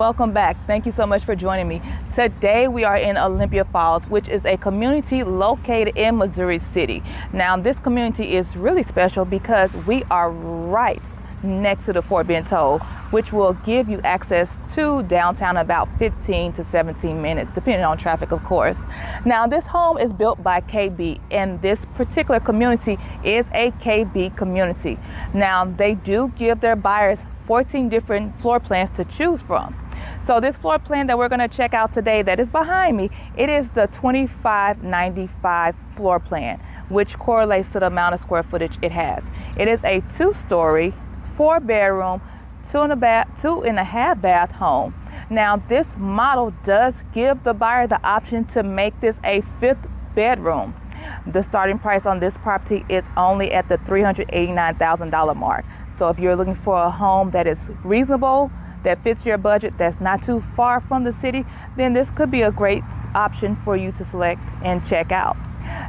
Welcome back. Thank you so much for joining me. Today we are in Olympia Falls, which is a community located in Missouri City. Now this community is really special because we are right next to the Fort Bend Toll, which will give you access to downtown in about 15 to 17 minutes, depending on traffic, of course. Now this home is built by KB, and this particular community is a KB community. Now they do give their buyers 14 different floor plans to choose from. So this floor plan that we're going to check out today that is behind me, it is the 2595 floor plan, which correlates to the amount of square footage it has. It is a 2-story, 4-bedroom, 2.5 bath home. Now this model does give the buyer the option to make this a 5th bedroom. The starting price on this property is only at the $389,000 mark. So if you're looking for a home that is reasonable, that fits your budget, that's not too far from the city, then this could be a great option for you to select and check out.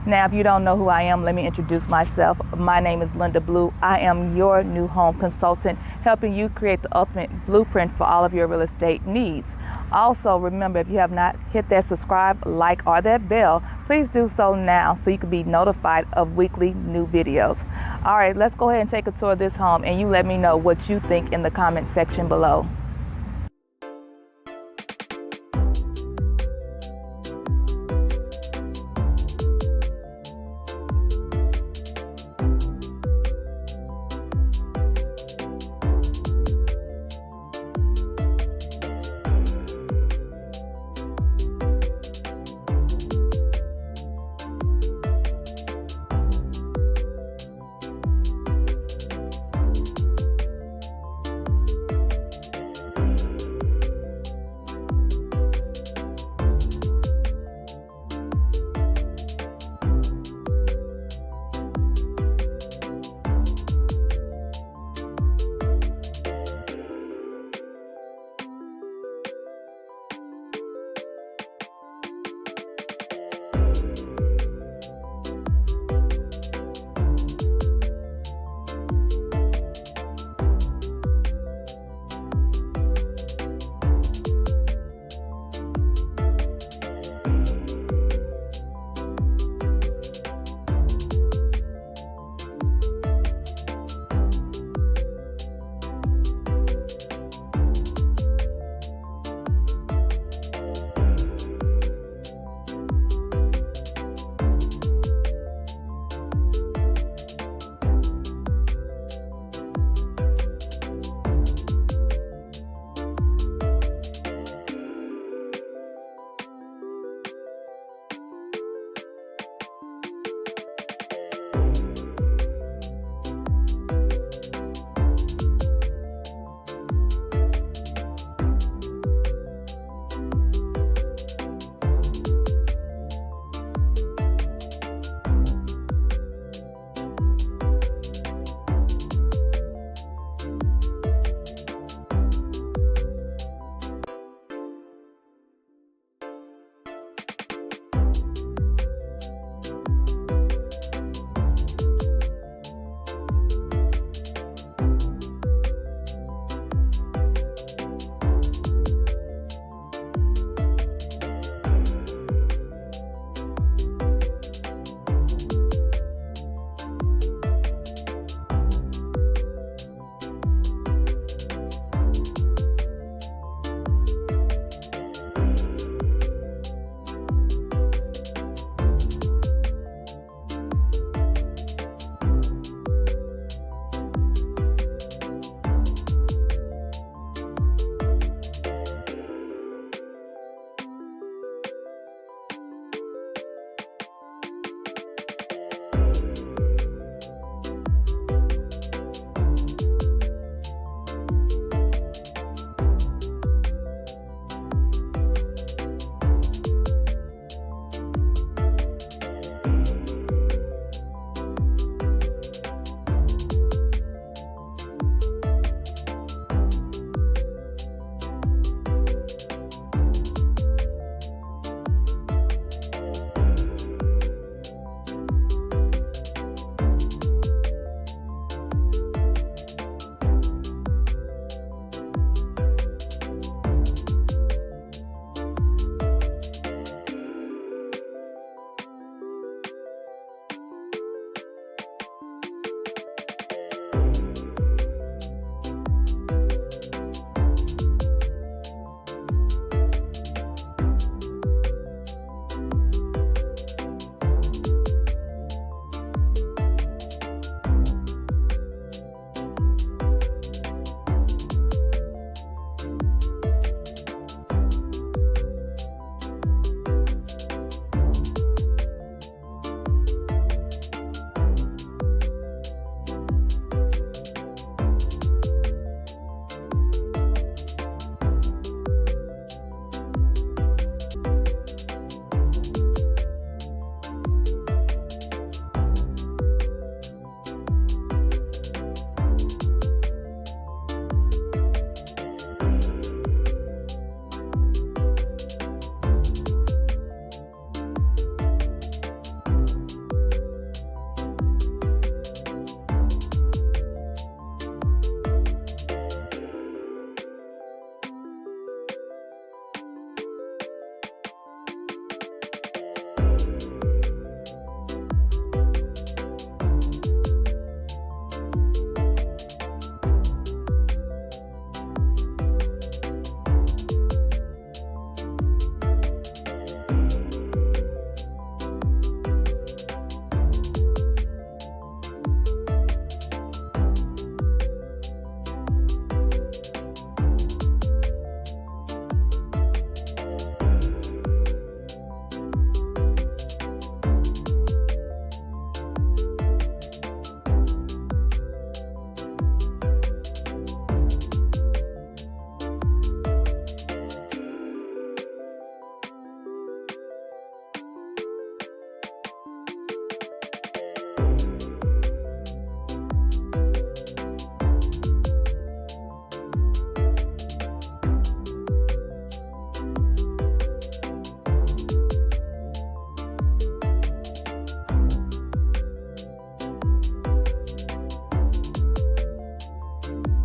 Now, if you don't know who I am, let me introduce myself. My name is Linda Blue. I am your new home consultant, helping you create the ultimate blueprint for all of your real estate needs. Also, remember, if you have not hit that subscribe, like, or that bell, please do so now so you can be notified of weekly new videos. All right, let's go ahead and take a tour of this home, and you let me know what you think in the comment section below.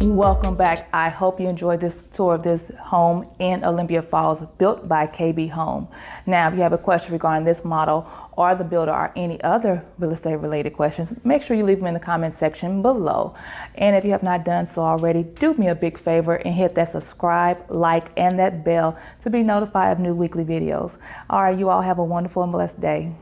Welcome back. I hope you enjoyed this tour of this home in Olympia Falls built by KB Home. Now, if you have a question regarding this model or the builder or any other real estate related questions, make sure you leave them in the comment section below. And if you have not done so already, do me a big favor and hit that subscribe, like, and that bell to be notified of new weekly videos. All right, you all have a wonderful and blessed day.